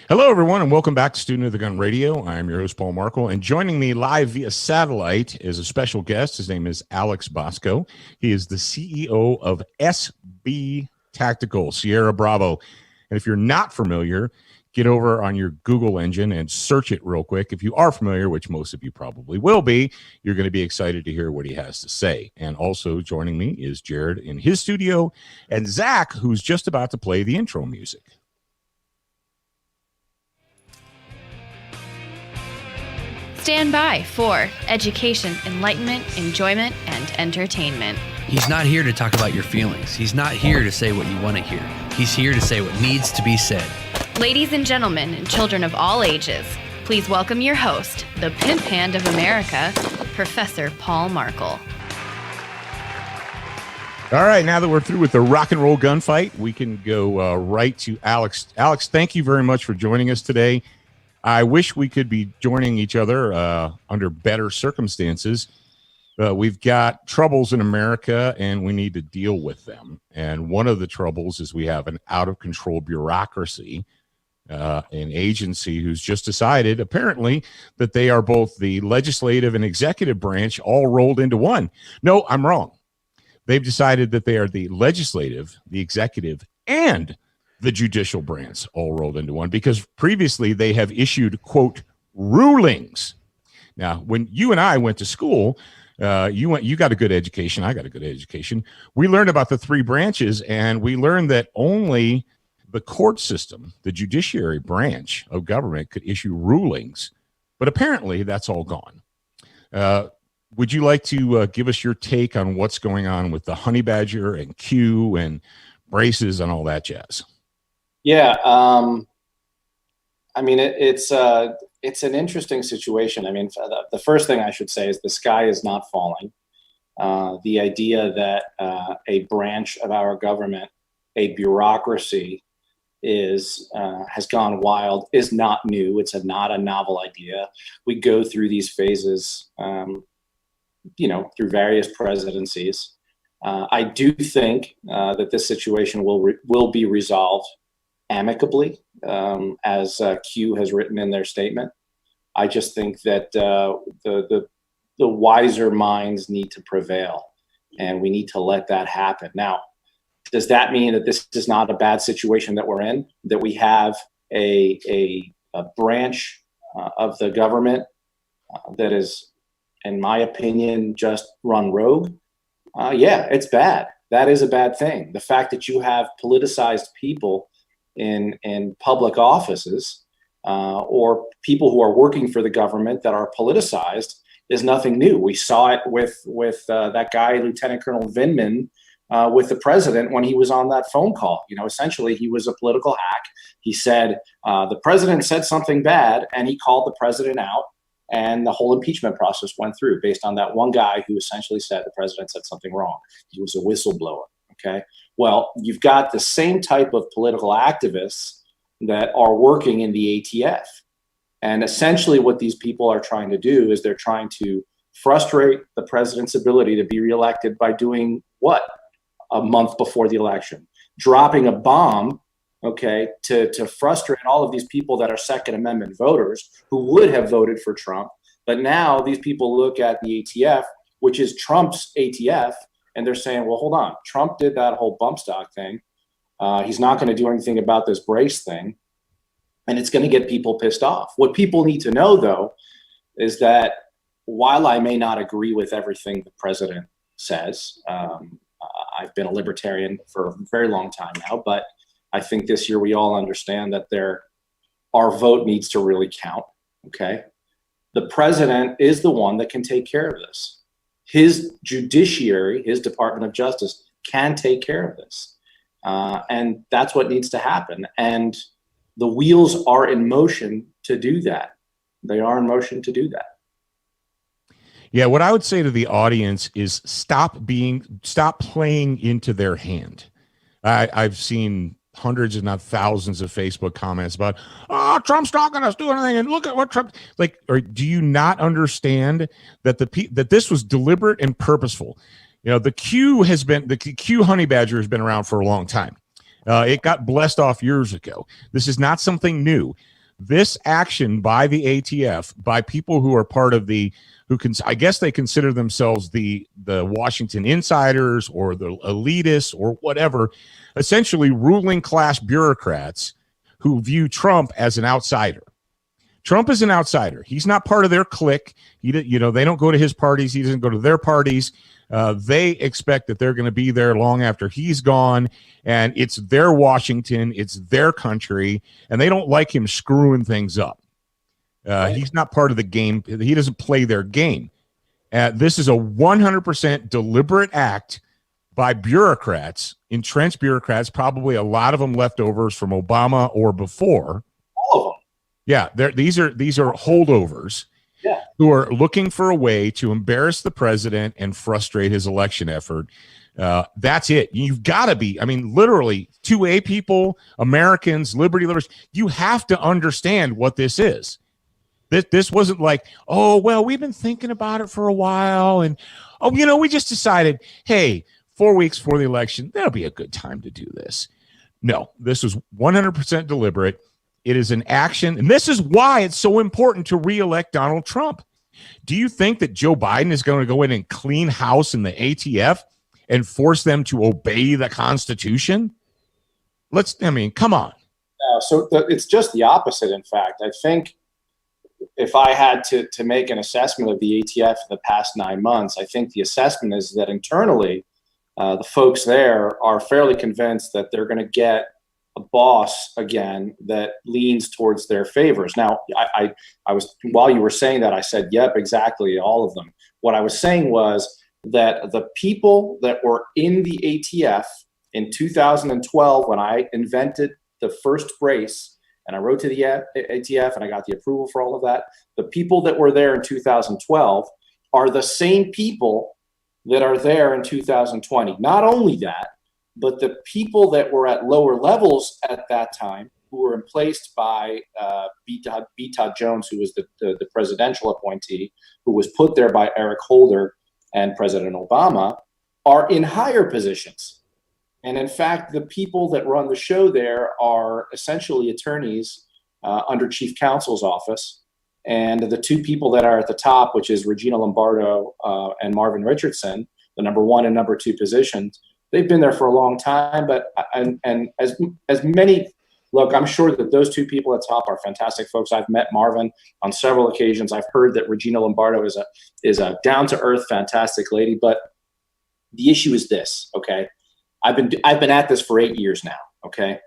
Hello, everyone, and welcome back to Student of the Gun Radio. I'm your host, Paul Markle, and joining me live via satellite is a special guest. His name is Alex Bosco. He is the CEO of SB Tactical, Sierra Bravo. And if you're not familiar, get over on your Google engine and search it real quick. If you are familiar, which most of you probably will be, you're going to be excited to hear what he has to say. And also joining me is Jared in his studio and Zach, who's just about to play the intro music. Stand by for education, enlightenment, enjoyment, and entertainment. He's not here to talk about your feelings. He's not here to say what you want to hear. He's here to say what needs to be said. Ladies and gentlemen, and children of all ages, please welcome your host, the pimp hand of America, Professor Paul Markle. All right, now that we're through with the rock and roll gunfight, we can go right to Alex. Alex, thank you very much for joining us today. I wish we could be joining each other under better circumstances. We've got troubles in America, and we need to deal with them. And one of the troubles is we have an out-of-control bureaucracy, an agency who's just decided, apparently, that they are both the legislative and executive branch all rolled into one. No, I'm wrong. They've decided that they are the legislative, the executive, and the judicial branch all rolled into one, because previously they have issued, quote, rulings. Now, when you and I went to school, you got a good education. I got a good education. We learned about the three branches, and we learned that only the court system, the judiciary branch of government, could issue rulings. But apparently that's all gone. Would you like to give us your take on what's going on with the honey badger and Q and braces and all that jazz? Yeah, I mean, it's an interesting situation. I mean, the first thing I should say is the sky is not falling. The idea that a branch of our government, a bureaucracy, has gone wild is not new. It's not a novel idea. We go through these phases, through various presidencies. I do think that this situation will be resolved amicably, as Q has written in their statement. I just think that the wiser minds need to prevail, and we need to let that happen. Now, does that mean that this is not a bad situation that we're in, that we have a branch of the government that is, in my opinion, just run rogue? Yeah, it's bad. That is a bad thing. The fact that you have politicized people in public offices, or people who are working for the government that are politicized, is nothing new. We saw it with that guy, Lieutenant Colonel Vindman, with the president when he was on that phone call. Essentially, he was a political hack. He said the president said something bad, and he called the president out, and the whole impeachment process went through based on that one guy who essentially said the president said something wrong. He was a whistleblower. Okay. Well, you've got the same type of political activists that are working in the ATF. And essentially what these people are trying to do is they're trying to frustrate the president's ability to be reelected by doing what? A month before the election, dropping a bomb, okay, to frustrate all of these people that are Second Amendment voters who would have voted for Trump. But now these people look at the ATF, which is Trump's ATF, and they're saying, well, hold on, Trump did that whole bump stock thing. He's not going to do anything about this brace thing. And it's going to get people pissed off. What people need to know, though, is that while I may not agree with everything the president says, I've been a libertarian for a very long time now, but I think this year we all understand that our vote needs to really count, okay? The president is the one that can take care of this. His judiciary, his Department of Justice, can take care of this. And that's what needs to happen. And the wheels are in motion to do that. They are in motion to do that. Yeah, what I would say to the audience is stop playing into their hand. I've seen hundreds, if not thousands, of Facebook comments about, oh, Trump's not going to do anything, and look at what Trump like. Or do you not understand that that this was deliberate and purposeful? The Q honey badger has been around for a long time. It got blessed off years ago. This is not something new. This action by the ATF, by people who are part of I guess they consider themselves the Washington insiders or the elitists or whatever, essentially ruling class bureaucrats who view Trump as an outsider. Trump is an outsider. He's not part of their clique. They don't go to his parties. He doesn't go to their parties. They expect that they're going to be there long after he's gone, and it's their Washington, it's their country, and they don't like him screwing things up. He's not part of the game. He doesn't play their game. This is a 100% deliberate act by bureaucrats, entrenched bureaucrats, probably a lot of them leftovers from Obama or before. All of them. Yeah, these are holdovers. Yeah. Who are looking for a way to embarrass the president and frustrate his election effort. That's it. You've got to be, literally, 2A people, Americans, liberty lovers, you have to understand what this is. This wasn't like, oh, well, we've been thinking about it for a while. And, we just decided, hey, 4 weeks before the election, that'll be a good time to do this. No, this was 100% deliberate. It is an action, and this is why it's so important to reelect Donald Trump. Do you think that Joe Biden is going to go in and clean house in the ATF and force them to obey the Constitution? Come on. So it's just the opposite, in fact. I think if I had to make an assessment of the ATF in the past 9 months, I think the assessment is that internally, the folks there are fairly convinced that they're going to get a boss again that leans towards their favors. Now, I was, while you were saying that, I said, yep, exactly, all of them. What I was saying was that the people that were in the ATF in 2012, when I invented the first brace and I wrote to the ATF and I got the approval for all of that, the people that were there in 2012 are the same people that are there in 2020. Not only that, but the people that were at lower levels at that time, who were emplaced by B. Todd Jones, who was the presidential appointee, who was put there by Eric Holder and President Obama, are in higher positions. And in fact, the people that run the show there are essentially attorneys under Chief Counsel's office. And the two people that are at the top, which is Regina Lombardo and Marvin Richardson, the number 1 and number 2 positions, they've been there for a long time, but and as many, look, I'm sure that those two people at top are fantastic folks. I've met Marvin on several occasions. I've heard that Regina Lombardo is a down-to-earth, fantastic lady. But the issue is this, okay? I've been at this for 8 years now, okay?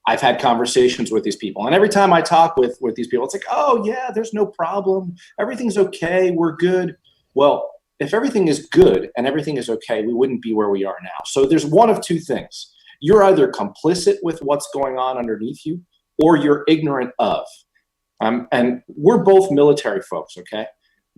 I've had conversations with these people, and every time I talk with these people, it's like, oh yeah, there's no problem, everything's okay, we're good. Well, if everything is good and everything is okay, we wouldn't be where we are now. So there's one of two things. You're either complicit with what's going on underneath you, or you're ignorant of. And we're both military folks, okay?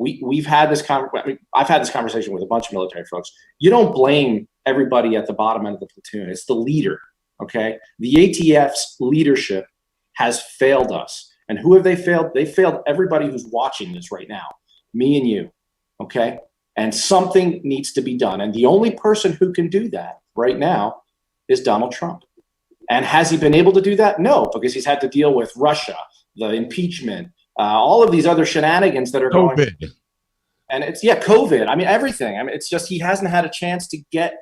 I've had this conversation with a bunch of military folks. You don't blame everybody at the bottom end of the platoon. It's the leader, okay? The ATF's leadership has failed us. And who have they failed? They failed everybody who's watching this right now, me and you, okay? And something needs to be done. And the only person who can do that right now is Donald Trump. And has he been able to do that? No, because he's had to deal with Russia, the impeachment, all of these other shenanigans that are going on. And it's, COVID. Everything. It's just he hasn't had a chance to get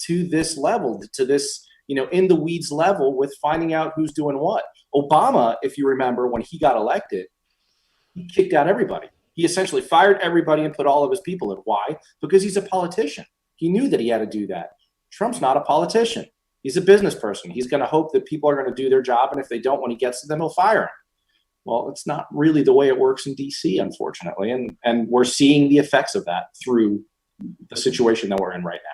to this level, to this, in the weeds level with finding out who's doing what. Obama, if you remember, when he got elected, he kicked out everybody. He essentially fired everybody and put all of his people in. Why? Because he's a politician. He knew that he had to do that. Trump's not a politician. He's a business person. He's going to hope that people are going to do their job, and if they don't, when he gets to them, he'll fire them. Well, it's not really the way it works in D.C., unfortunately, and we're seeing the effects of that through the situation that we're in right now.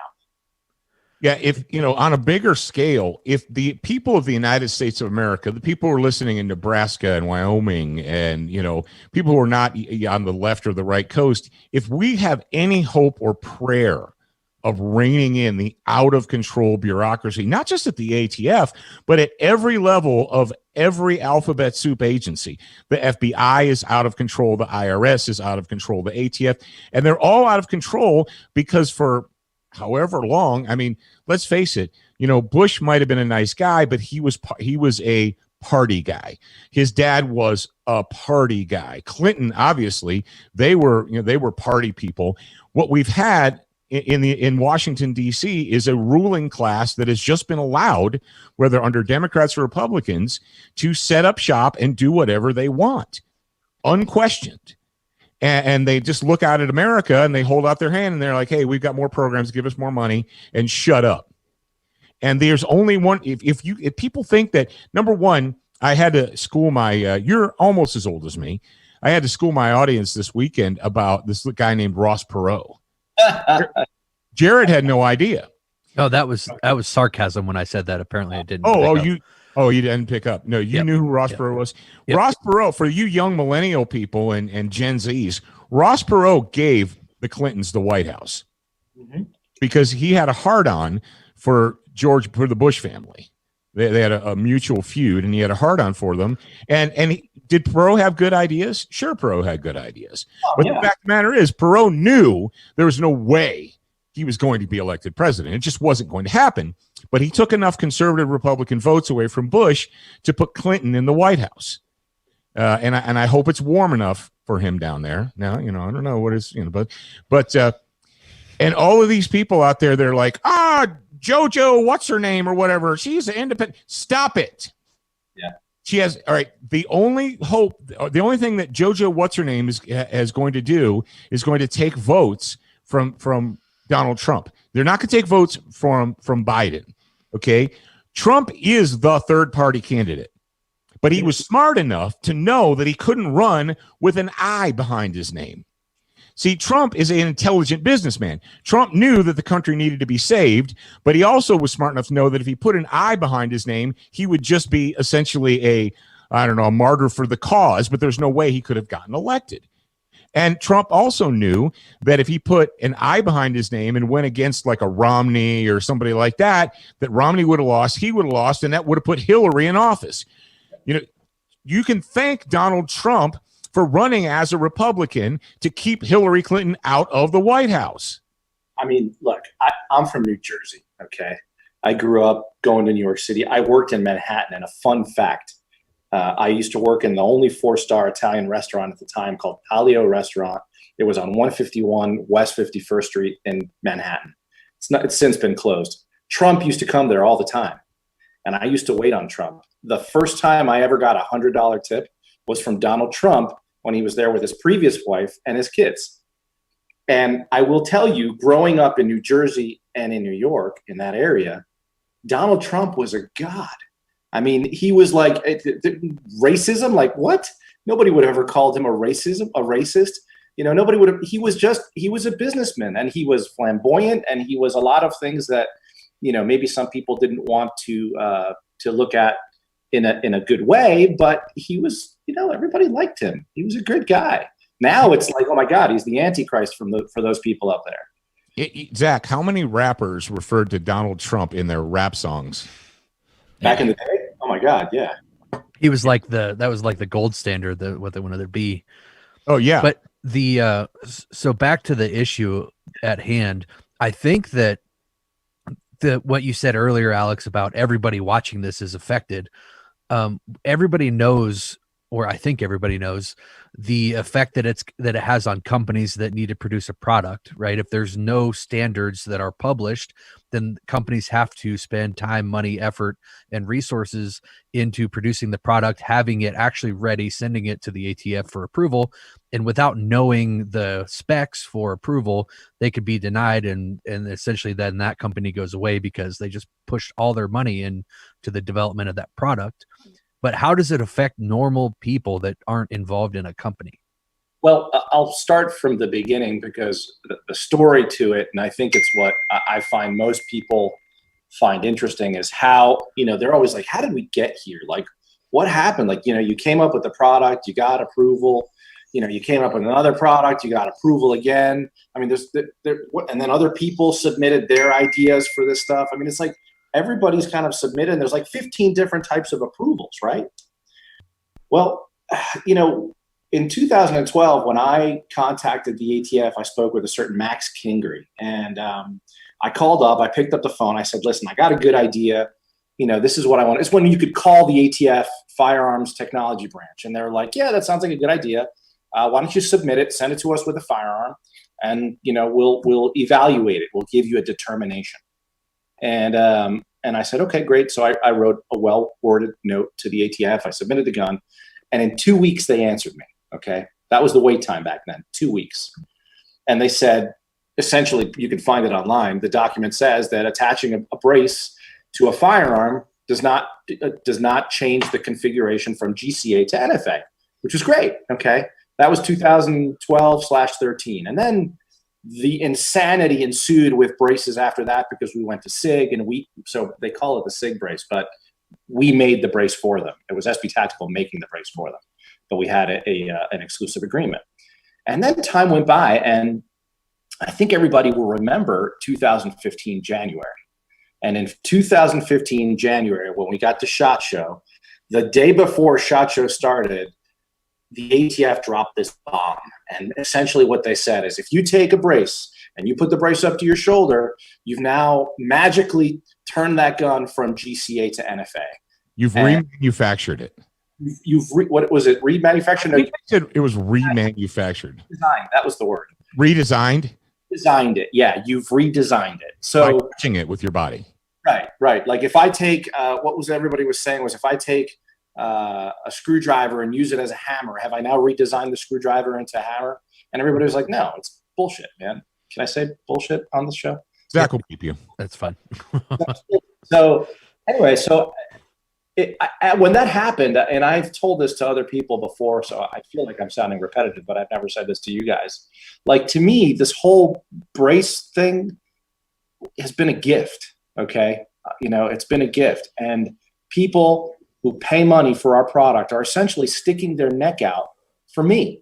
Yeah, if, on a bigger scale, if the people of the United States of America, the people who are listening in Nebraska and Wyoming and, people who are not on the left or the right coast, if we have any hope or prayer of reining in the out-of-control bureaucracy, not just at the ATF, but at every level of every alphabet soup agency. The FBI is out of control. The IRS is out of control. The ATF, and they're all out of control because for however long, let's face it, Bush might have been a nice guy, but he was a party guy. His dad was a party guy. Clinton, obviously, they were party people. What we've had in Washington, D.C. is a ruling class that has just been allowed, whether under Democrats or Republicans, to set up shop and do whatever they want, unquestioned. And they just look out at America and they hold out their hand and they're like, hey, we've got more programs, give us more money, and shut up. And there's only one. If people think that, number one, I had to school my, you're almost as old as me. I had to school my audience this weekend about this guy named Ross Perot. Jared had no idea. Oh, that was sarcasm when I said that. Apparently, it didn't. You didn't pick up. No, you knew who Ross Perot was. Yep. Ross Perot, for you young millennial people and Gen Zs, Ross Perot gave the Clintons the White House because he had a hard-on for the Bush family. They had a mutual feud, and he had a hard-on for them. And did Perot have good ideas? Sure, Perot had good ideas. The fact of the matter is, Perot knew there was no way he was going to be elected president. It just wasn't going to happen. But he took enough conservative Republican votes away from Bush to put Clinton in the White House. And I hope it's warm enough for him down there. Now, I don't know what is, but and all of these people out there, they're like, JoJo, what's her name or whatever. She's an independent. Stop it. Yeah. She has, all right. The only thing that JoJo, what's her name, is going to do is going to take votes from Donald Trump. They're not going to take votes from Biden. Okay. Trump is the third party candidate, but he was smart enough to know that he couldn't run with an I behind his name. See, Trump is an intelligent businessman. Trump knew that the country needed to be saved, but he also was smart enough to know that if he put an I behind his name, he would just be essentially a martyr for the cause, but there's no way he could have gotten elected. And Trump also knew that if he put an I behind his name and went against like a Romney or somebody like that Romney would have lost, he would have lost, and that would have put Hillary in office. You can thank Donald Trump for running as a Republican to keep Hillary Clinton out of the White House. I mean, look, I'm from New Jersey, okay? I grew up going to New York City. I worked in Manhattan, and a fun fact, I used to work in the only 4-star Italian restaurant at the time called Palio Restaurant. It was on 151 West 51st Street in Manhattan. It's since been closed. Trump used to come there all the time, and I used to wait on Trump. The first time I ever got a $100 tip was from Donald Trump when he was there with his previous wife and his kids. And I will tell you, growing up in New Jersey and in New York, in that area, Donald Trump was a god. I mean, he was like racism, like what? Nobody would have ever called him a racist. Nobody would have. He was a businessman, and he was flamboyant, and he was a lot of things that, maybe some people didn't want to look at in a good way, but he was, everybody liked him. He was a good guy. Now it's like, oh my God, he's the Antichrist for those people up there. Zach, how many rappers referred to Donald Trump in their rap songs? Back in the day? Oh my God, yeah. He was like that was like the gold standard, what they wanted to be. Oh yeah. But so back to the issue at hand, I think that what you said earlier, Alex, about everybody watching this is affected. Everybody knows, or I think everybody knows, the effect that it has on companies that need to produce a product, right? If there's no standards that are published, then companies have to spend time, money, effort, and resources into producing the product, having it actually ready, sending it to the ATF for approval. And without knowing the specs for approval, they could be denied, and essentially then that company goes away because they just pushed all their money into the development of that product. But how does it affect normal people that aren't involved in a company? Well, I'll start from the beginning, because the story to it, and I think it's what I find most people find interesting, is how, they're always like, how did we get here? Like, what happened? Like, you came up with the product, you got approval, you came up with another product, you got approval again. I mean, and then other people submitted their ideas for this stuff. I mean, it's like, everybody's kind of submitted, and there's like 15 different types of approvals, right? Well, in 2012, when I contacted the ATF, I spoke with a certain Max Kingery, and I called up, I picked up the phone. I said, listen, I got a good idea. This is what I want. It's when you could call the ATF Firearms Technology Branch. And they're like, yeah, that sounds like a good idea. Why don't you submit it, send it to us with a firearm, and we'll evaluate it. We'll give you a determination. And I said, okay, great. So I wrote a well-worded note to the ATF. I submitted the gun, and in 2 weeks they answered me. Okay, that was the wait time back then, 2 weeks. And they said, essentially, you can find it online. The document says that attaching a brace to a firearm does not change the configuration from GCA to NFA, which was great. Okay, that was 2012/13, and then the insanity ensued with braces after that because we went to SIG, and so they call it the SIG brace, but we made the brace for them. It was SB Tactical making the brace for them, but we had an exclusive agreement. And then time went by, and I think everybody will remember 2015 January. And in 2015 January, when we got to SHOT Show, the day before SHOT Show started, the ATF dropped this bomb. And essentially what they said is, if you take a brace and you put the brace up to your shoulder, you've now magically turned that gun from GCA to NFA. You've remanufactured it. What was it? Remanufactured? I think they said it was remanufactured. Designed. That was the word. Redesigned? Designed it. Yeah, you've redesigned it. So by touching it with your body. Right. Like if I take everybody was saying was, if I take a screwdriver and use it as a hammer, have I now redesigned the screwdriver into a hammer? And everybody was like, no, it's bullshit, man. Can I say bullshit on the show? Zach will keep you. That's fun. So anyway, when that happened, and I've told this to other people before, so I feel like I'm sounding repetitive, but I've never said this to you guys. Like, to me, this whole brace thing has been a gift. Okay. It's been a gift, and people who pay money for our product are essentially sticking their neck out for me.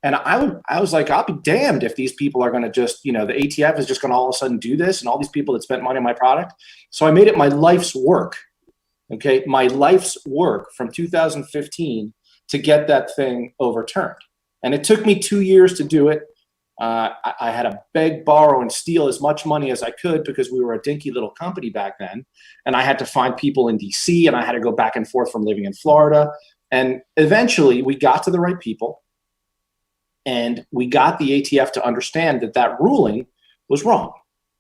And I was like, I'll be damned if these people are going to just, the ATF is just going to all of a sudden do this, and all these people that spent money on my product. So I made it my life's work. Okay. My life's work from 2015 to get that thing overturned. And it took me 2 years to do it. I had to beg, borrow, and steal as much money as I could because we were a dinky little company back then. And I had to find people in DC, and I had to go back and forth from living in Florida. And eventually we got to the right people, and we got the ATF to understand that ruling was wrong.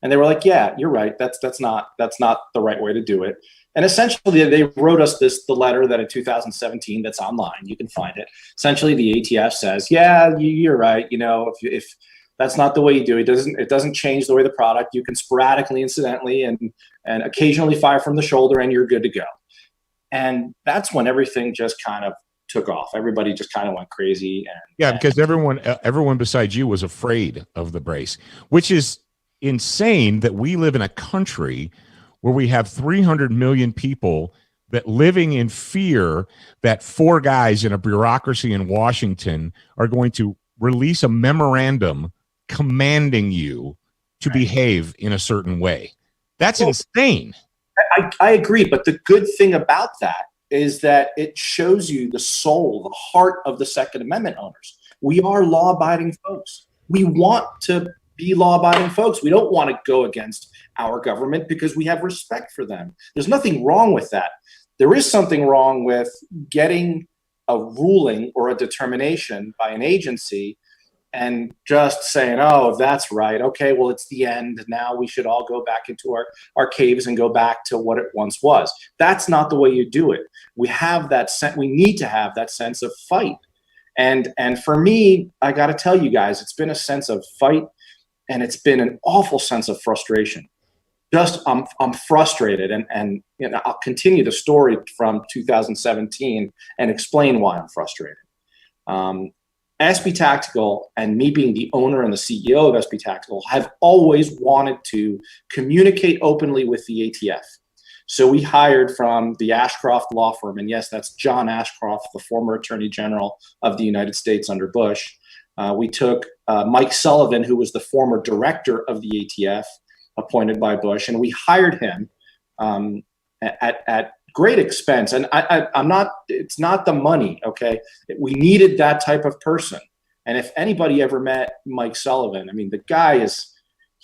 And they were like, yeah, you're right. That's not the right way to do it. And essentially they wrote us the letter that in 2017, that's online, you can find it. Essentially the ATF says, yeah, you're right. If that's not the way you do it, it doesn't change the way the product, you can sporadically, incidentally, and occasionally fire from the shoulder, and you're good to go. And that's when everything just kind of took off. Everybody just kind of went crazy. Because everyone besides you was afraid of the brace, which is insane that we live in a country where we have 300 million people that living in fear that 4 guys in a bureaucracy in Washington are going to release a memorandum commanding you to behave in a certain way. That's insane. I agree. But the good thing about that is that it shows you the soul, the heart of the Second Amendment owners. We are law-abiding folks. We want to be law-abiding folks. We don't want to go against our government because we have respect for them. There's nothing wrong with that. There is something wrong with getting a ruling or a determination by an agency and just saying, oh, that's right. Okay, well, it's the end. Now we should all go back into our caves and go back to what it once was. That's not the way you do it. We need to have that sense of fight. And for me, I got to tell you guys, it's been a sense of fight, and it's been an awful sense of frustration. I'm frustrated, and I'll continue the story from 2017 and explain why I'm frustrated. SB Tactical, and me being the owner and the CEO of SB Tactical, have always wanted to communicate openly with the ATF. So we hired from the Ashcroft law firm, and yes, that's John Ashcroft, the former Attorney General of the United States under Bush. We took Mike Sullivan, who was the former director of the ATF, appointed by Bush, and we hired him at great expense. And it's not the money, okay? We needed that type of person. And if anybody ever met Mike Sullivan, I mean, the guy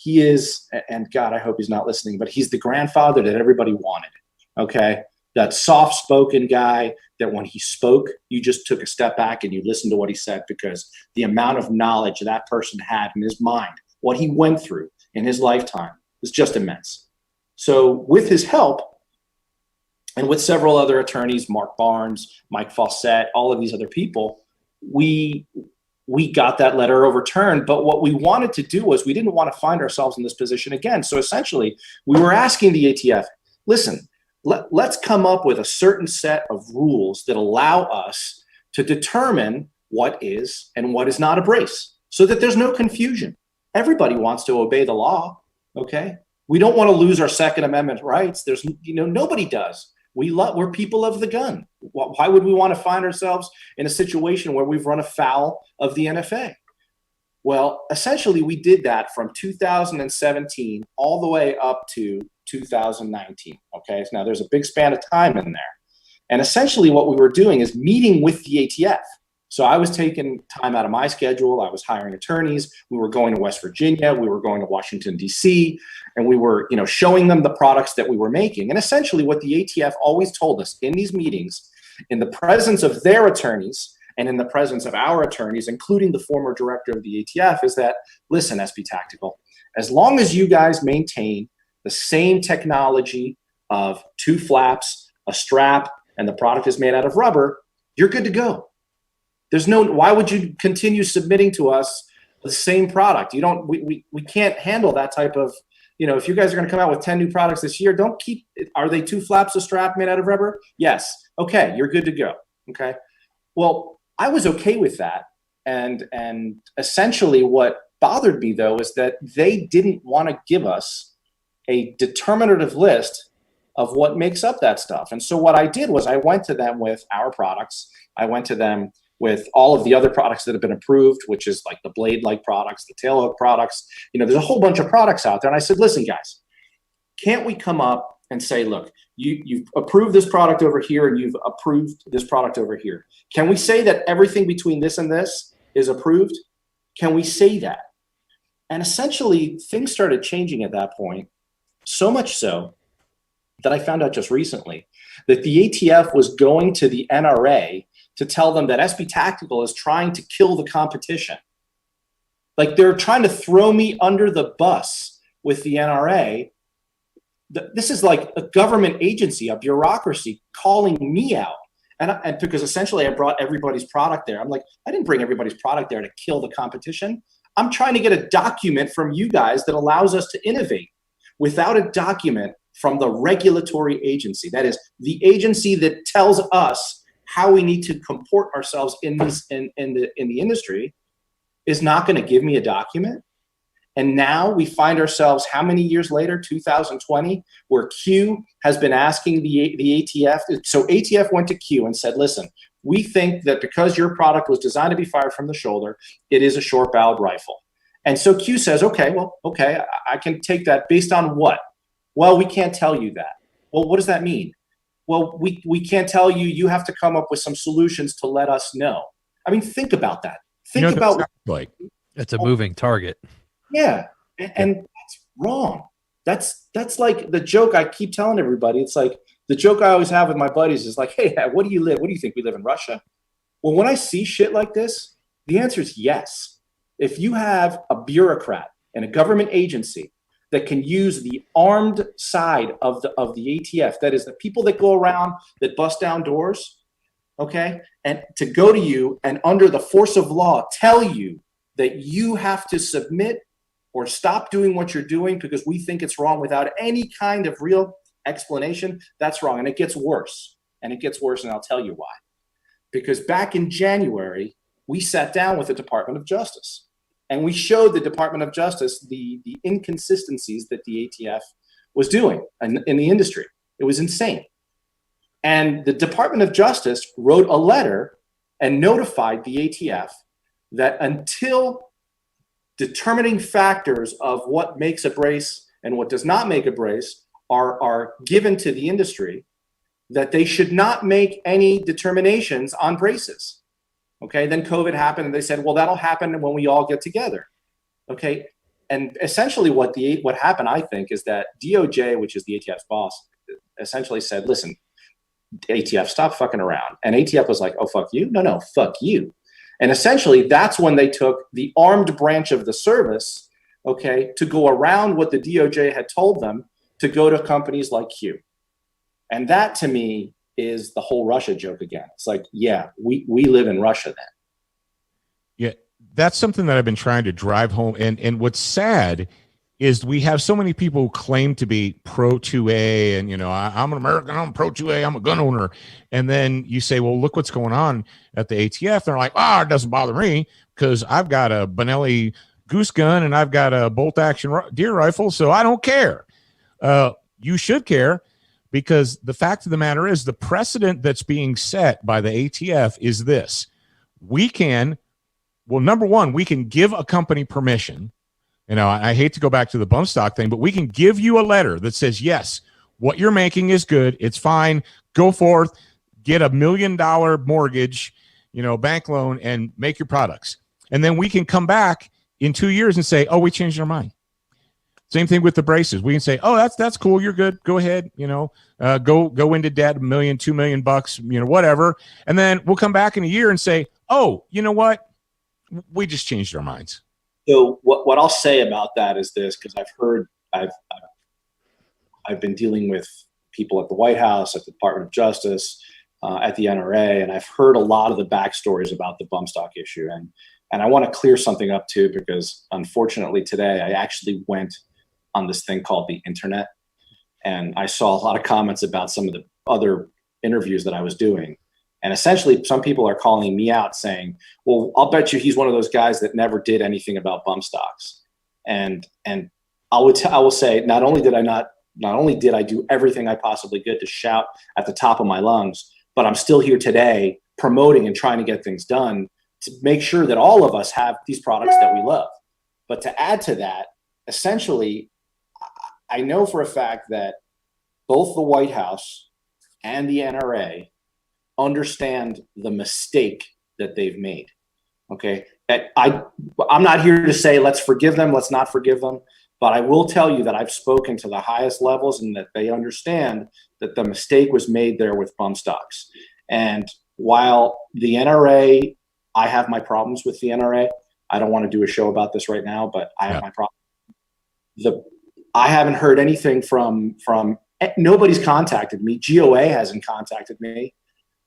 he is, and God, I hope he's not listening, but he's the grandfather that everybody wanted. Okay. That soft-spoken guy that when he spoke, you just took a step back and you listened to what he said, because the amount of knowledge that person had in his mind, what he went through in his lifetime, is just immense. So with his help, and with several other attorneys, Mark Barnes, Mike Fawcett, all of these other people, we got that letter overturned. But what we wanted to do was, we didn't want to find ourselves in this position again. So essentially, we were asking the ATF, listen, let's come up with a certain set of rules that allow us to determine what is and what is not a brace, so that there's no confusion. Everybody wants to obey the law, okay? We don't want to lose our Second Amendment rights. There's, nobody does. We're people of the gun. Why would we want to find ourselves in a situation where we've run afoul of the NFA? Well, essentially, we did that from 2017 all the way up to 2019. Okay, so now there's a big span of time in there. And essentially what we were doing is meeting with the ATF. So I was taking time out of my schedule. I was hiring attorneys. We were going to West Virginia. We were going to Washington, D.C., and we were, showing them the products that we were making. And essentially what the ATF always told us in these meetings, in the presence of their attorneys and in the presence of our attorneys, including the former director of the ATF, is that, listen, SP Tactical, as long as you guys maintain the same technology of 2 flaps, a strap, and the product is made out of rubber, you're good to go. Why would you continue submitting to us the same product? We can't handle that type of, if you guys are going to come out with 10 new products this year, are they 2 flaps, a strap made out of rubber? Yes. Okay. You're good to go. Okay. Well, I was okay with that. And essentially what bothered me though, is that they didn't want to give us a determinative list of what makes up that stuff. And so what I did was I went to them with our products. I went to them with all of the other products that have been approved, which is like the blade-like products, the tailhook products. There's a whole bunch of products out there. And I said, listen, guys, can't we come up and say, look, you've approved this product over here and you've approved this product over here. Can we say that everything between this and this is approved? Can we say that? And essentially, things started changing at that point, so much so that I found out just recently that the ATF was going to the NRA to tell them that SP Tactical is trying to kill the competition. Like, they're trying to throw me under the bus with the NRA. This is like a government agency, a bureaucracy calling me out. And because essentially I brought everybody's product there. I'm like, I didn't bring everybody's product there to kill the competition. I'm trying to get a document from you guys that allows us to innovate. Without a document from the regulatory agency, that is the agency that tells us how we need to comport ourselves in the industry, is not going to give me a document. And now we find ourselves, how many years later, 2020, where Q has been asking the ATF. So ATF went to Q and said, listen, we think that because your product was designed to be fired from the shoulder, it is a short-barreled rifle. And so Q says, okay, I can take that based on what? Well, we can't tell you that. Well, what does that mean? Well, we can't tell you. You have to come up with some solutions to let us know. I mean, think about that. Think about like it's a moving target. Yeah, and that's wrong. That's like the joke I keep telling everybody. It's like the joke I always have with my buddies is like, hey, what do you live? What do you think? We live in Russia? Well, when I see shit like this, the answer is yes. If you have a bureaucrat and a government agency that can use the armed side of the ATF, that is the people that go around that bust down doors, okay, and to go to you and under the force of law tell you that you have to submit or stop doing what you're doing because we think it's wrong without any kind of real explanation, that's wrong. And it gets worse. And it gets worse, and I'll tell you why. Because back in January, we sat down with the Department of Justice. And we showed the Department of Justice the inconsistencies that the ATF was doing in the industry. It was insane. And the Department of Justice wrote a letter and notified the ATF that until determining factors of what makes a brace and what does not make a brace are given to the industry, that they should not make any determinations on braces. Okay, then COVID happened and they said, well, that'll happen when we all get together. Okay, and essentially what happened, I think, is that DOJ, which is the ATF's boss, essentially said, listen, ATF, stop fucking around. And ATF was like, oh, fuck you? No, fuck you. And essentially that's when they took the armed branch of the service, okay, to go around what the DOJ had told them to go to companies like Q. And that to me is the whole Russia joke again. It's like, yeah, we live in Russia then. Yeah, that's something that I've been trying to drive home. And what's sad is we have so many people who claim to be pro 2A and, you know, I'm an American, I'm pro 2A, I'm a gun owner. And then you say, well, look what's going on at the ATF. They're like, it doesn't bother me because I've got a Benelli goose gun and I've got a bolt action deer rifle. So I don't care. You should care, because the fact of the matter is the precedent that's being set by the ATF is this. Number one, we can give a company permission. You know, I hate to go back to the bump stock thing, but we can give you a letter that says, yes, what you're making is good. It's fine. Go forth, get $1 million mortgage, you know, bank loan, and make your products. And then we can come back in 2 years and say, oh, we changed our mind. Same thing with the braces. We can say, oh, that's cool. You're good. Go ahead. You know, go into debt, $1 million, $2 million bucks, you know, whatever. And then we'll come back in a year and say, oh, you know what? We just changed our minds. So what I'll say about that is this, because I've been dealing with people at the White House, at the Department of Justice, at the NRA, and I've heard a lot of the backstories about the bump stock issue. And I want to clear something up too, because unfortunately today I actually went on this thing called the internet, and I saw a lot of comments about some of the other interviews that I was doing. And essentially, some people are calling me out saying, well, I'll bet you he's one of those guys that never did anything about bump stocks. And I will say, not only did I do everything I possibly could to shout at the top of my lungs, but I'm still here today promoting and trying to get things done to make sure that all of us have these products that we love. But to add to that, essentially, I know for a fact that both the White House and the NRA understand the mistake that they've made. Okay. I'm not here to say, let's forgive them, let's not forgive them. But I will tell you that I've spoken to the highest levels and that they understand that the mistake was made there with bump stocks. And while the NRA, I have my problems with the NRA. I don't want to do a show about this right now, but I have my problem. I haven't heard anything from nobody's contacted me. GOA hasn't contacted me.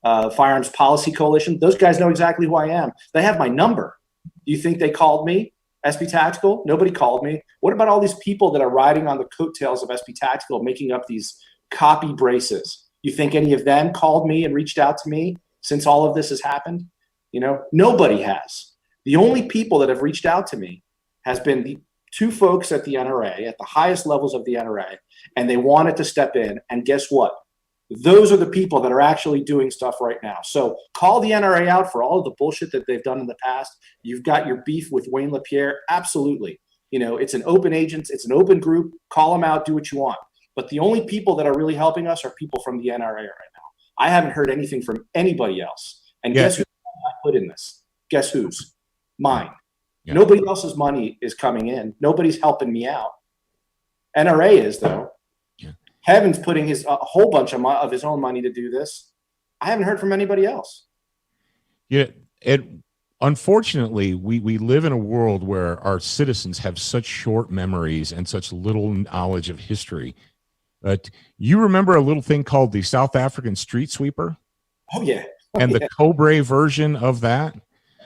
Firearms Policy Coalition, those guys know exactly who I am. They have my number. Do you think they called me? SB Tactical? Nobody called me. What about all these people that are riding on the coattails of SB Tactical, making up these copy braces? You think any of them called me and reached out to me since all of this has happened? You know, nobody has. The only people that have reached out to me has been the two folks at the NRA, at the highest levels of the NRA, and they wanted to step in. And guess what? Those are the people that are actually doing stuff right now. So call the NRA out for all of the bullshit that they've done in the past. You've got your beef with Wayne LaPierre. Absolutely. You know, it's an open agents. It's an open group. Call them out. Do what you want. But the only people that are really helping us are people from the NRA right now. I haven't heard anything from anybody else. And guess who I put in this? Guess whose? Mine. Yeah. Nobody else's money is coming in. Nobody's helping me out. NRA is, though. Heaven's putting a whole bunch of his own money to do this. I haven't heard from anybody else. Yeah, unfortunately, we live in a world where our citizens have such short memories and such little knowledge of history. You remember a little thing called the South African street sweeper? Oh, yeah. And the Cobra version of that?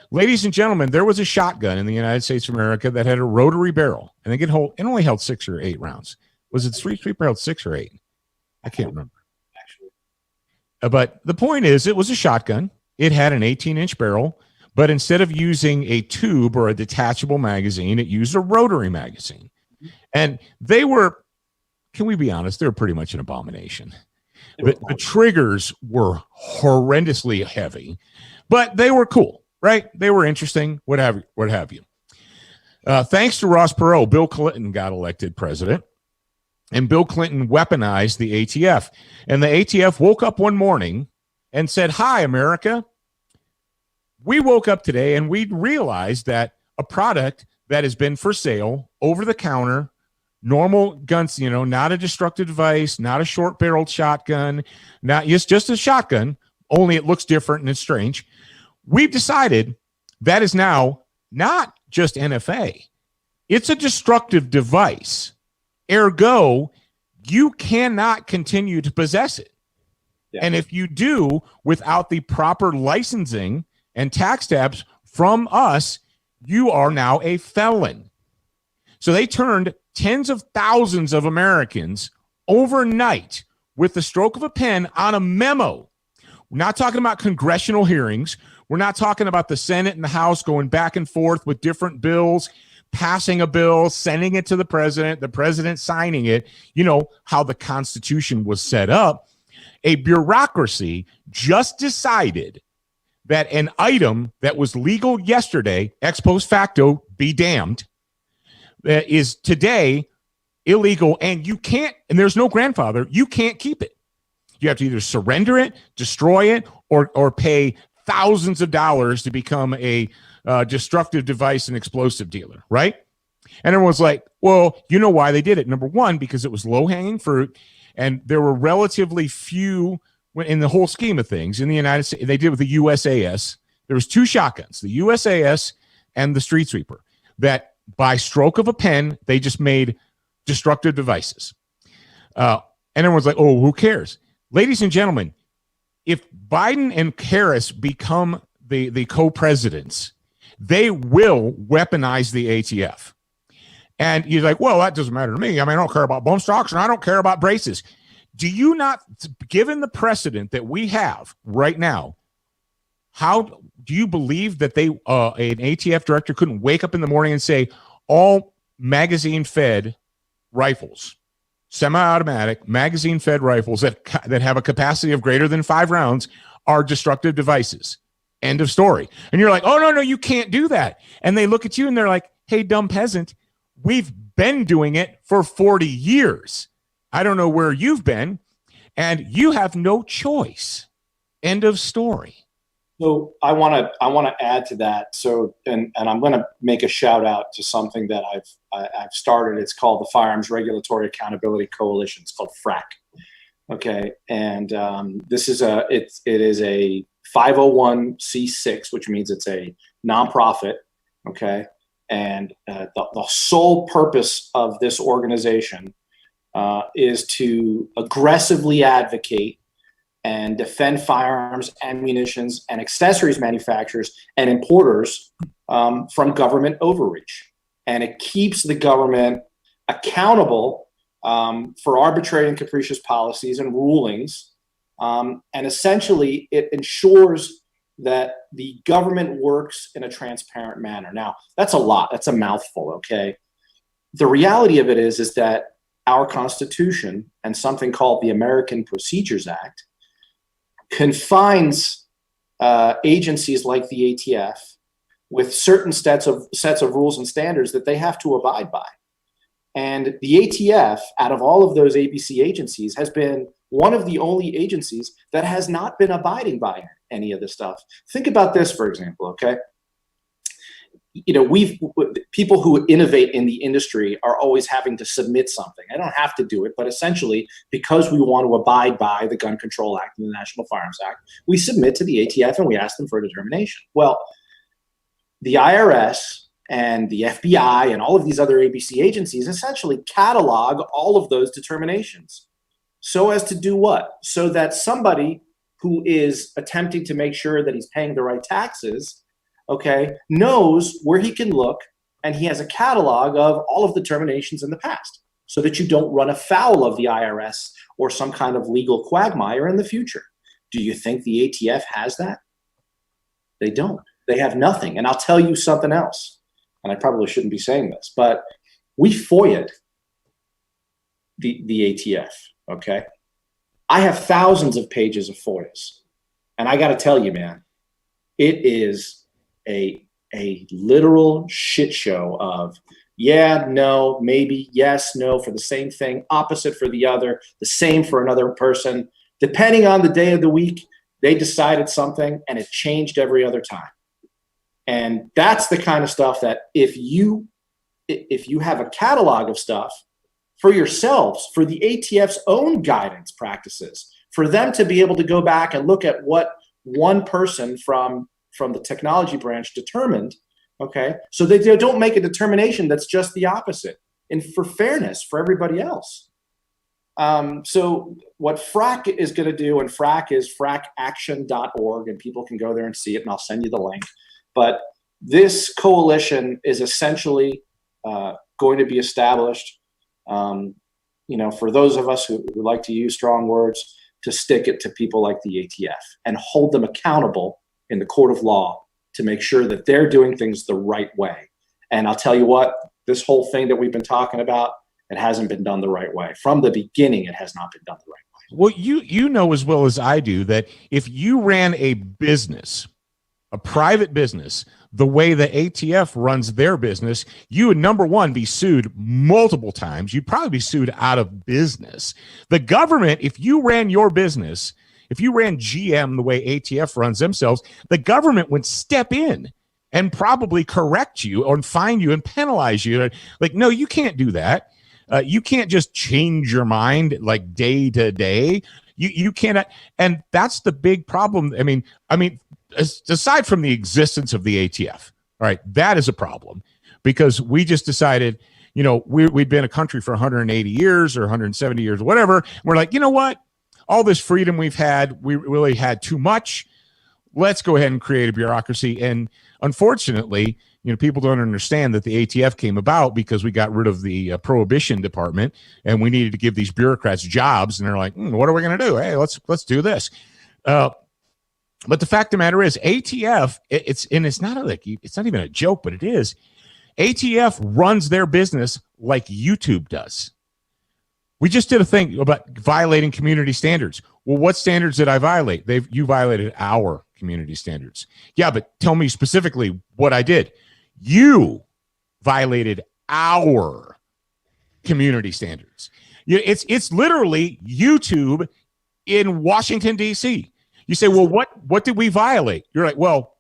Ladies and gentlemen, there was a shotgun in the United States of America that had a rotary barrel, and it only held 6 or 8 rounds. Was it street sweeper held 6 or 8? I can't remember. Actually. But the point is, it was a shotgun. It had an 18-inch barrel, but instead of using a tube or a detachable magazine, it used a rotary magazine. And they were, can we be honest, they were pretty much an abomination. The triggers were horrendously heavy, but they were cool, right? They were interesting, what have you. Thanks to Ross Perot, Bill Clinton got elected president. And Bill Clinton weaponized the ATF. And the ATF woke up one morning and said, hi, America. We woke up today and we realized that a product that has been for sale, over the counter, normal guns, not a destructive device, not a short barreled shotgun, just a shotgun, only it looks different and it's strange. We've decided that is now not just NFA. It's a destructive device. Ergo, you cannot continue to possess it. Yeah. And if you do without the proper licensing and tax tabs from us, you are now a felon. So they turned tens of thousands of Americans overnight with the stroke of a pen on a memo. We're not talking about congressional hearings. We're not talking about the Senate and the House going back and forth with different bills, passing a bill, sending it to the president signing it. You know how the Constitution was set up. A bureaucracy just decided that an item that was legal yesterday, ex post facto, be damned, is today illegal, and you can't, and there's no grandfather, you can't keep it. You have to either surrender it, destroy it, or pay thousands of dollars to become a destructive device and explosive dealer, right? And everyone's like, well, you know why they did it. Number one, because it was low-hanging fruit, and there were relatively few in the whole scheme of things in the United States. They did with the USAS. There was two shotguns, the USAS and the Street Sweeper, that by stroke of a pen, they just made destructive devices. And everyone's like, oh, who cares? Ladies and gentlemen, if Biden and Harris become the co-presidents, they will weaponize the ATF. And you're like, well, that doesn't matter to me. I mean, I don't care about bump stocks and I don't care about braces. Do you not, given the precedent that we have right now, how do you believe that an ATF director couldn't wake up in the morning and say all magazine-fed rifles, semi-automatic magazine-fed rifles that have a capacity of greater than 5 rounds are destructive devices? End of story. And you're like, oh, no, you can't do that. And they look at you and they're like, hey, dumb peasant, we've been doing it for 40 years. I don't know where you've been, and you have no choice. End of story. So I want to add to that. So, and I'm going to make a shout out to something that I've started. It's called the Firearms Regulatory Accountability Coalition. It's called FRAC. Okay, and this is it is a 501c6, which means it's a nonprofit. Okay, and the sole purpose of this organization is to aggressively advocate and defend firearms, ammunitions, and accessories manufacturers and importers from government overreach. And it keeps the government accountable for arbitrary and capricious policies and rulings. And essentially, it ensures that the government works in a transparent manner. Now, that's a lot. That's a mouthful, okay? The reality of it is that our Constitution and something called the American Procedures Act confines agencies like the ATF with certain sets of rules and standards that they have to abide by. And the ATF, out of all of those ABC agencies, has been one of the only agencies that has not been abiding by any of this stuff. Think about this, for example, okay? You know, people who innovate in the industry are always having to submit something. I don't have to do it, but essentially, because we want to abide by the Gun Control Act and the National Firearms Act, we submit to the ATF and we ask them for a determination. Well, the IRS and the FBI and all of these other ABC agencies essentially catalog all of those determinations. So as to do what? So that somebody who is attempting to make sure that he's paying the right taxes, okay, knows where he can look, and he has a catalog of all of the determinations in the past so that you don't run afoul of the IRS or some kind of legal quagmire in the future. Do you think the ATF has that? They don't. They have nothing. And I'll tell you something else, and I probably shouldn't be saying this, but we FOIA'd the ATF, okay? I have thousands of pages of FOIAs, and I got to tell you, man, it is a literal shit show of yeah, no, maybe, yes, no for the same thing, opposite for the other, the same for another person. Depending on the day of the week, they decided something and it changed every other time. And that's the kind of stuff that if you if you have a catalog of stuff for yourselves, for the ATF's own guidance practices, for them to be able to go back and look at what one person from the technology branch determined, okay, so they don't make a determination that's just the opposite, and for fairness for everybody else. So what FRAC is going to do, and FRAC is fracaction.org, and people can go there and see it, and I'll send you the link. But this coalition is essentially going to be established, for those of us who like to use strong words, to stick it to people like the ATF and hold them accountable in the court of law to make sure that they're doing things the right way. And I'll tell you what, this whole thing that we've been talking about, it hasn't been done the right way. From the beginning, it has not been done the right way. Well, you know as well as I do that if you ran a business, a private business, the way the ATF runs their business, you would, number one, be sued multiple times. You'd probably be sued out of business. The government, if you ran your business, if you ran GM the way ATF runs themselves, the government would step in and probably correct you or fine you and penalize you. Like, no, you can't do that. You can't just change your mind like day to day. You cannot. And that's the big problem. I mean, aside from the existence of the ATF, all right, that is a problem because we just decided, we'd been a country for 180 years or 170 years or whatever. We're like, you know what? All this freedom we've had, we really had too much. Let's go ahead and create a bureaucracy. And unfortunately, people don't understand that the ATF came about because we got rid of the prohibition department and we needed to give these bureaucrats jobs. And they're like, what are we going to do? Hey, let's do this. But the fact of the matter is ATF, it's not even a joke, but it is. ATF runs their business like YouTube does. We just did a thing about violating community standards. Well, what standards did I violate? You violated our community standards. Yeah, but tell me specifically what I did. You violated our community standards. It's literally YouTube in Washington, D.C. You say, well, what did we violate? You're like, well,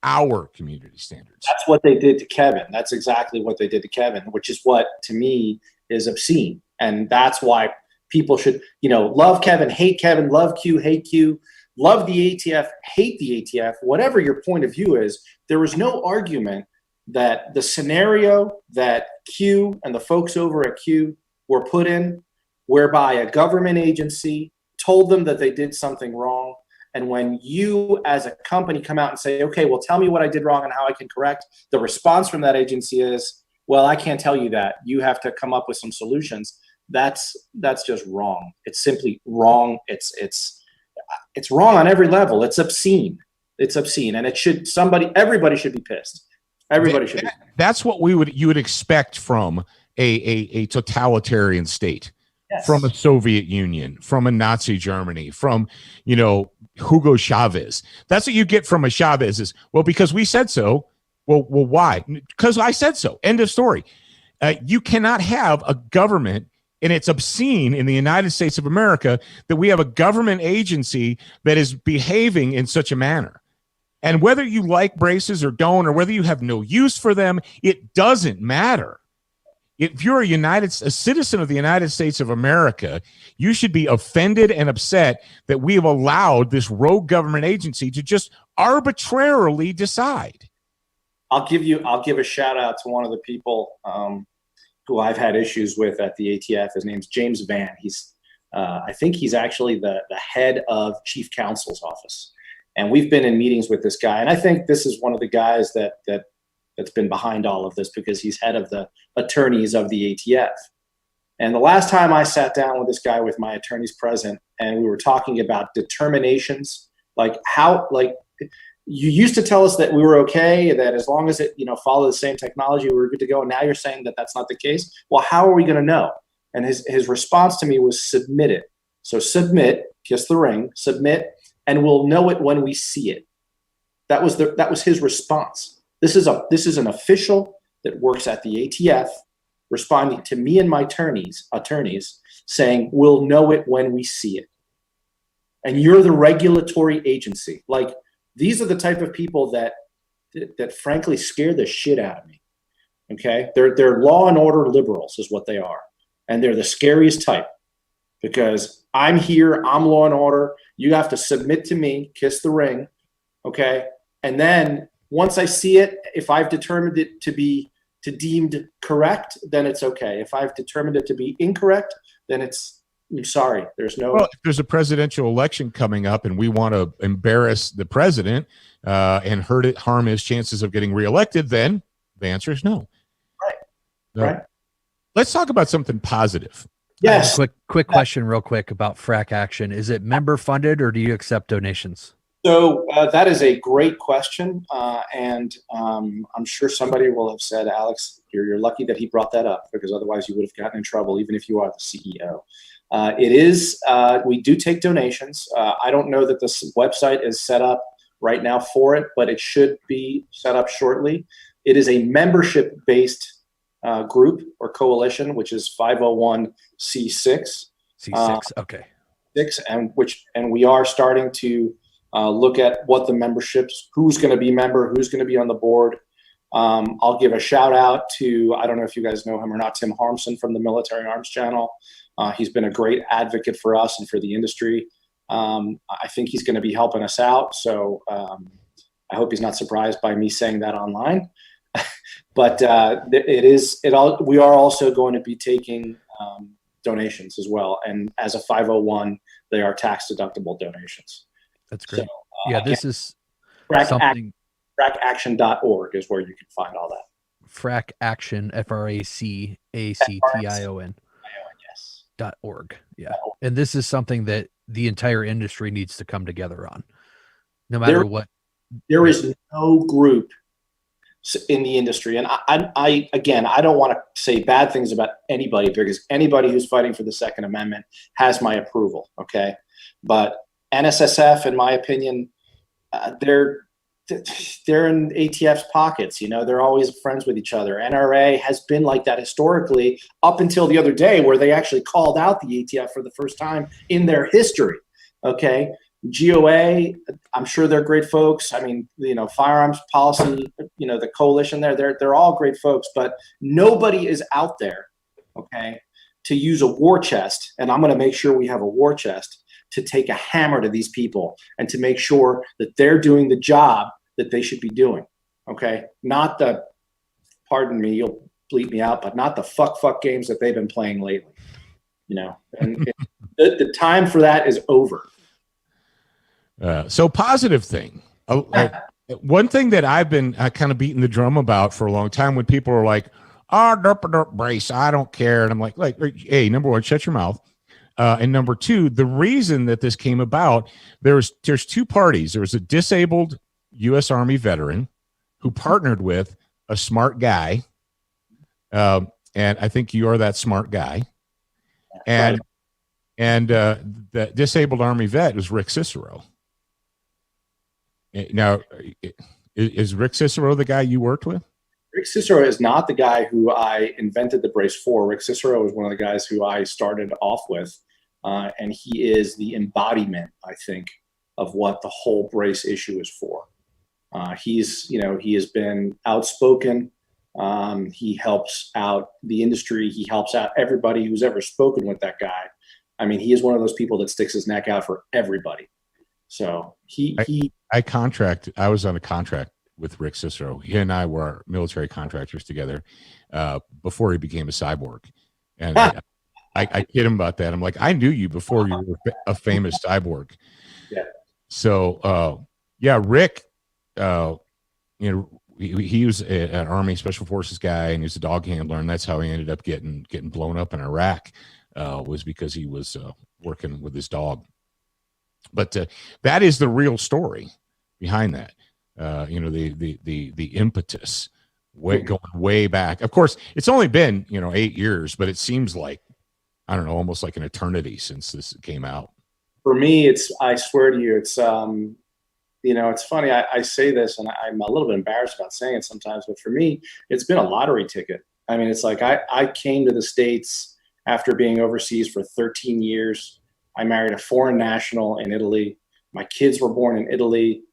our community standards. That's what they did to Kevin. That's exactly what they did to Kevin, which is what, to me, is obscene. And that's why people should, love Kevin, hate Kevin, love Q, hate Q, love the ATF, hate the ATF, whatever your point of view is. There was no argument that the scenario that Q and the folks over at Q were put in, whereby a government agency told them that they did something wrong. And when you as a company come out and say, okay, well, tell me what I did wrong and how I can correct, the response from that agency is, well, I can't tell you that. You have to come up with some solutions. That's just wrong. It's simply wrong. It's wrong on every level. It's obscene. It's obscene. And everybody should be pissed. Everybody should be. That's what you would expect from a totalitarian state. Yes. From a Soviet Union, from a Nazi Germany, from, Hugo Chavez. That's what you get from a Chavez is, well, because we said so. Well, why? Because I said so. End of story. You cannot have a government, and it's obscene in the United States of America that we have a government agency that is behaving in such a manner. And whether you like braces or don't, or whether you have no use for them, it doesn't matter. If you're a citizen of the United States of America, you should be offended and upset that we have allowed this rogue government agency to just arbitrarily decide. I'll give a shout out to one of the people who I've had issues with at the ATF. His name's James Van. I think he's actually the head of Chief Counsel's office. And we've been in meetings with this guy. And I think this is one of the guys that's been behind all of this because he's head of the attorneys of the ATF. And the last time I sat down with this guy with my attorneys present, and we were talking about determinations, you used to tell us that we were okay, that as long as it, followed the same technology, we were good to go. And now you're saying that that's not the case. Well, how are we going to know? And his response to me was submit it. So submit, kiss the ring, submit, and we'll know it when we see it. That was his response. This is an official that works at the ATF responding to me and my attorneys saying, we'll know it when we see it. And you're the regulatory agency. These are the type of people that frankly scare the shit out of me. Okay, they're law and order liberals is what they are, and they're the scariest type because I'm here, I'm law and order. You have to submit to me, kiss the ring, okay, and then once I see it, if I've determined it to be deemed correct, then it's okay. If I've determined it to be incorrect, then I'm sorry. There's no. Well, if there's a presidential election coming up and we want to embarrass the president and harm his chances of getting reelected, then the answer is no. Right. No. Right. Let's talk about something positive. Yes. Quick question real quick about Frack Action. Is it member funded or do you accept donations? So that is a great question, and I'm sure somebody will have said, Alex, you're lucky that he brought that up because otherwise you would have gotten in trouble, even if you are the CEO. It is. We do take donations. I don't know that this website is set up right now for it, but it should be set up shortly. It is a membership-based group or coalition, which is 501c6. C6. Okay. And we are starting to look at what the memberships, who's going to be member, who's going to be on the board. I'll give a shout out to, I don't know if you guys know him or not, Tim Harmson from the Military Arms Channel. He's been a great advocate for us and for the industry. I think he's going to be helping us out. So I hope he's not surprised by me saying that online. But we are also going to be taking donations as well. And as a 501, they are tax deductible donations. That's great. So, yeah, this is something. Frackaction.org is where you can find all that. Frack Action, FRACACTION. Yes. .org. Yeah. And this is something that the entire industry needs to come together on, no matter what. There is no group in the industry. And I don't want to say bad things about anybody because anybody who's fighting for the Second Amendment has my approval. Okay. But NSSF, in my opinion, they're in ATF's pockets. You know, they're always friends with each other. NRA has been like that historically up until the other day where they actually called out the ATF for the first time in their history. Okay. GOA, I'm sure they're great folks. I mean, you know, firearms policy, you know, the coalition they're all great folks, but nobody is out there, okay, to use a war chest. And I'm going to make sure we have a war chest to take a hammer to these people and to make sure that they're doing the job that they should be doing. Okay. Not the, pardon me, you'll bleep me out, but not the fuck games that they've been playing lately, you know, and the time for that is over. So positive thing. One thing that I've been kind of beating the drum about for a long time when people are like, oh, derp brace, I don't care. And I'm like, hey, number one, shut your mouth. And number two, the reason that this came about, there's two parties. There was a disabled U.S. Army veteran who partnered with a smart guy. And I think you are that smart guy. And the disabled Army vet was Rick Cicero. Now, is Rick Cicero the guy you worked with? Rick Cicero is not the guy who I invented the brace for. Rick Cicero is one of the guys who I started off with, and he is the embodiment, I think, of what the whole brace issue is for. He has been outspoken. He helps out the industry. He helps out everybody who's ever spoken with that guy. I mean, he is one of those people that sticks his neck out for everybody. So I was on a contract with Rick Cicero. He and I were military contractors together before he became a cyborg. And I kid him about that. I'm like, I knew you before you were a famous cyborg. Yeah. So, Rick, he was an Army Special Forces guy, and he was a dog handler, and that's how he ended up getting blown up in Iraq. Was because he was working with his dog. But that is the real story behind that. The impetus going way back. Of course, it's only been 8 years, but it seems like, I don't know, almost like an eternity since this came out. For me, I swear to you, it's it's funny. I say this, and I'm a little bit embarrassed about saying it sometimes, but for me, it's been a lottery ticket. I mean, it's like I came to the States after being overseas for 13 years. I married a foreign national in Italy. My kids were born in Italy.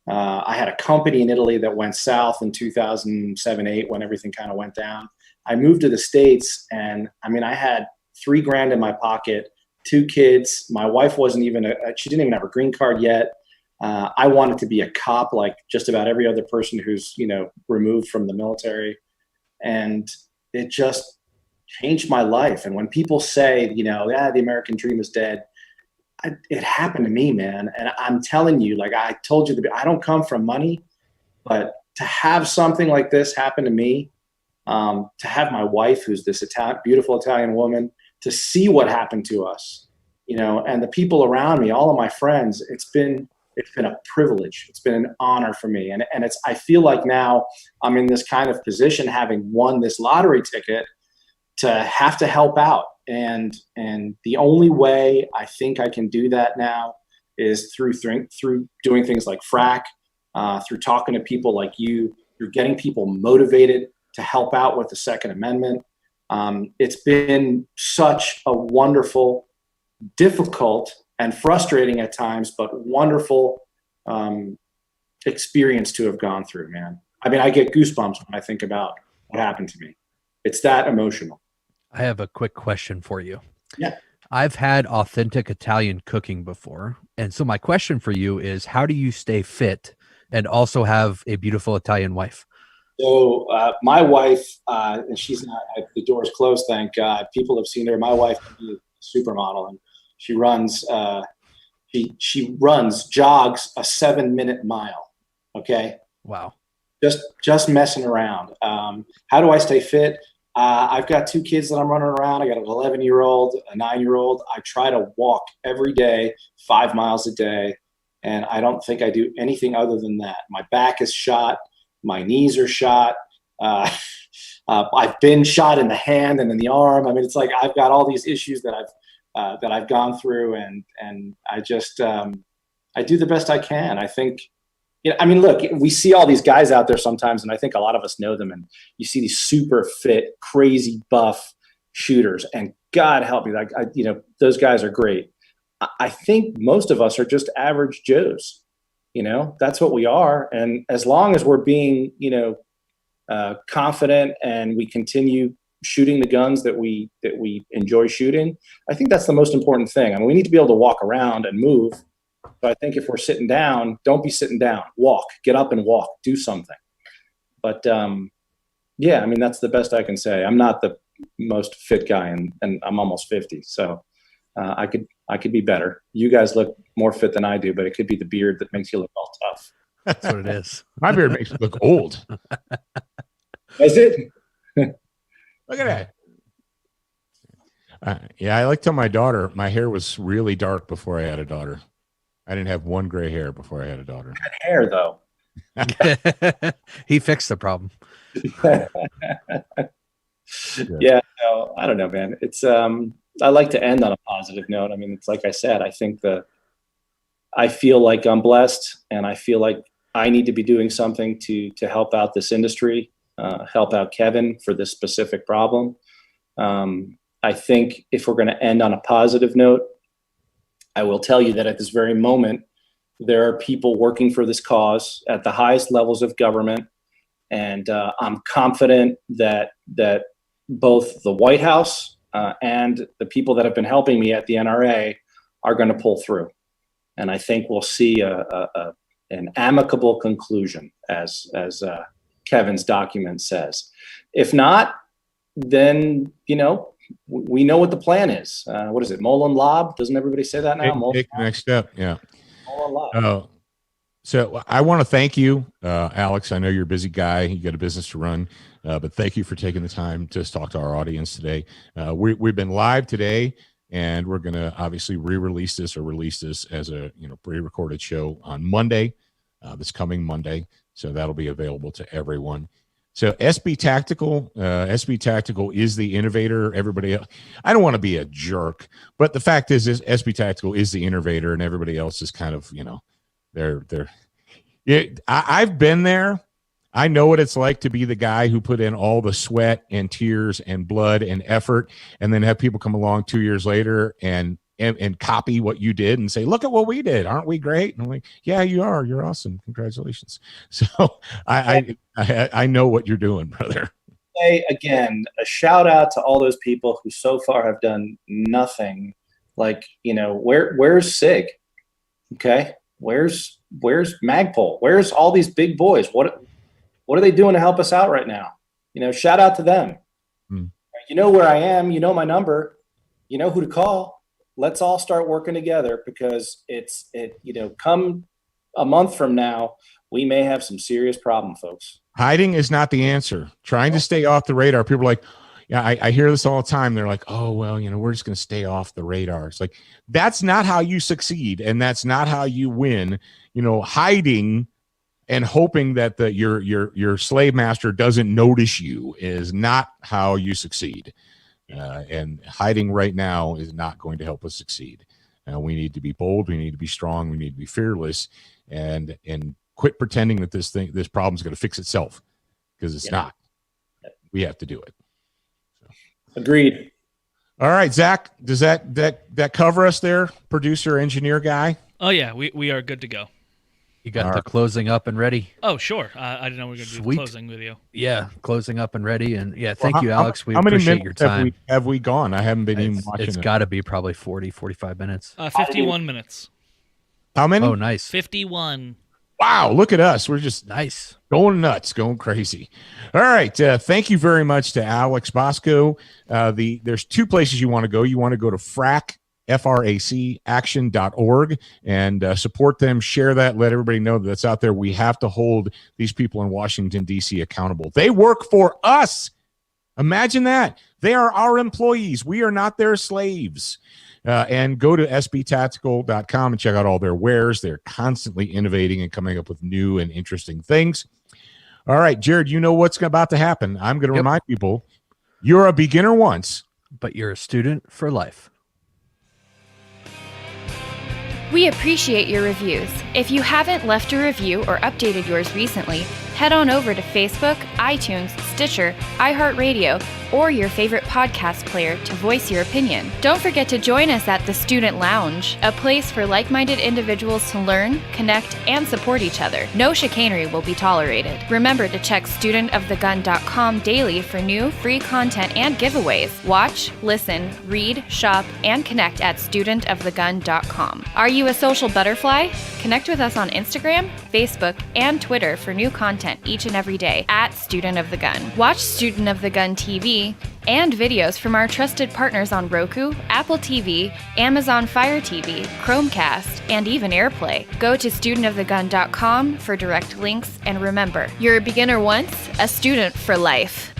I had a company in Italy that went south in 2007, 8 when everything kind of went down. I moved to the States, and I mean, I had $3,000 in my pocket, 2 kids. My wife wasn't even she didn't even have her green card yet. I wanted to be a cop like just about every other person who's, removed from the military. And it just changed my life. And when people say, the American dream is dead, it happened to me, man. And I'm telling you, like I told you, I don't come from money, but to have something like this happen to me, to have my wife, who's this beautiful Italian woman, to see what happened to us, and the people around me, all of my friends, it's been a privilege. It's been an honor for me. And I feel like now I'm in this kind of position, having won this lottery ticket, to have to help out. And the only way I think I can do that now is through doing things like FRAC, through talking to people like you, through getting people motivated to help out with the Second Amendment. It's been such a wonderful, difficult, and frustrating at times, but wonderful experience to have gone through, man. I mean, I get goosebumps when I think about what happened to me. It's that emotional. I have a quick question for you. Yeah. I've had authentic Italian cooking before. And so my question for you is, how do you stay fit and also have a beautiful Italian wife? So my wife, and she's not, the door's closed, thank God. People have seen her. My wife is a supermodel, and she runs, jogs a 7-minute mile. Okay. Wow. Just messing around. How do I stay fit? I've got 2 kids that I'm running around. I got an 11-year-old, a 9-year-old. I try to walk every day, 5 miles a day. And I don't think I do anything other than that. My back is shot. My knees are shot. I've been shot in the hand and in the arm. I mean, it's like I've got all these issues that I've gone through, and I just I do the best I can. I think, I mean, look, we see all these guys out there sometimes, and I think a lot of us know them. And you see these super fit, crazy buff shooters, and God help me, like those guys are great. I think most of us are just average Joes. That's what we are. And as long as we're being, confident, and we continue shooting the guns that we enjoy shooting, I think that's the most important thing. I mean, we need to be able to walk around and move. But I think if we're sitting down, don't be sitting down. Walk, get up and walk, do something. But yeah, I mean, that's the best I can say. I'm not the most fit guy, and I'm almost 50, so I could be better. You guys look more fit than I do, but it could be the beard that makes you look all tough. That's what it is. My beard makes me look old. Is it? Look at that. Yeah, I like to tell my daughter my hair was really dark before I had a daughter. I didn't have one gray hair before I had a daughter. That hair, though. He fixed the problem. Yeah, no, I don't know, man. It's I like to end on a positive note. I mean, it's like I said, I feel like I'm blessed, and I feel like I need to be doing something to help out this industry, help out Kevin for this specific problem. I think if we're going to end on a positive note, I will tell you that at this very moment, there are people working for this cause at the highest levels of government. And I'm confident that both the White House and the people that have been helping me at the NRA are going to pull through. And I think we'll see an amicable conclusion, as Kevin's document says. If not, then, we know what the plan is. What is it? Mole and lob? Doesn't everybody say that now? Take the next step. Yeah. Mole and lob. So I want to thank you, Alex. I know you're a busy guy. You got a business to run, but thank you for taking the time to talk to our audience today. We've been live today, and we're going to obviously release this as a pre-recorded show on Monday, this coming Monday. So that'll be available to everyone. So SB Tactical is the innovator. Everybody else, I don't want to be a jerk, but the fact is SB Tactical is the innovator, and everybody else is kind of, I've been there. I know what it's like to be the guy who put in all the sweat and tears and blood and effort, and then have people come along 2 years later and and copy what you did and say, look at what we did. Aren't we great? And I'm like, yeah, you are. You're awesome. Congratulations. So I know what you're doing, brother. Say again, a shout out to all those people who so far have done nothing. Like, where's SIG? Okay. Where's Magpul? Where's all these big boys? What are they doing to help us out right now? Shout out to them. You know where I am, you know my number, you know who to call. Let's all start working together, because come a month from now, we may have some serious problem, folks. Hiding is not the answer. Trying to stay off the radar. People are like, yeah, I hear this all the time. They're like, oh, well, we're just going to stay off the radar. It's like, that's not how you succeed. And that's not how you win. Hiding and hoping that your slave master doesn't notice you is not how you succeed. And hiding right now is not going to help us succeed. We need to be bold. We need to be strong. We need to be fearless, and quit pretending that this problem is going to fix itself, because it's not. We have to do it. Agreed. All right, Zach, does that cover us there, producer, engineer guy? Oh yeah, we are good to go. You got the closing up and ready? Oh sure, I didn't know we were going to do the closing with you. Yeah, closing up and ready, and thank you, Alex. We appreciate your time. Have we gone? I haven't been even watching. It's got to be probably 40, 45 minutes. 51 minutes. How many? Oh, nice. 51. Wow, look at us. We're just nice, going nuts, going crazy. All right. Thank you very much to Alex Bosco. There's two places you want to go. You want to go to FRAC action.org and support them, share that, let everybody know that's out there. We have to hold these people in Washington, D.C. accountable. They work for us. Imagine that. They are our employees. We are not their slaves. And go to sbtactical.com and check out all their wares. They're constantly innovating and coming up with new and interesting things. All right, Jared, you know what's about to happen. I'm going to remind people, you're a beginner once, but you're a student for life. We appreciate your reviews. If you haven't left a review or updated yours recently, head on over to Facebook, iTunes, Stitcher, iHeartRadio, or your favorite podcast player to voice your opinion. Don't forget to join us at the Student Lounge, a place for like-minded individuals to learn, connect, and support each other. No chicanery will be tolerated. Remember to check studentofthegun.com daily for new, free content and giveaways. Watch, listen, read, shop, and connect at studentofthegun.com. Are you a social butterfly? Connect with us on Instagram, Facebook, and Twitter for new content each and every day at Student of the Gun. Watch Student of the Gun TV and videos from our trusted partners on Roku, Apple TV, Amazon Fire TV, Chromecast, and even AirPlay. Go to studentofthegun.com for direct links, and remember, you're a beginner once, a student for life.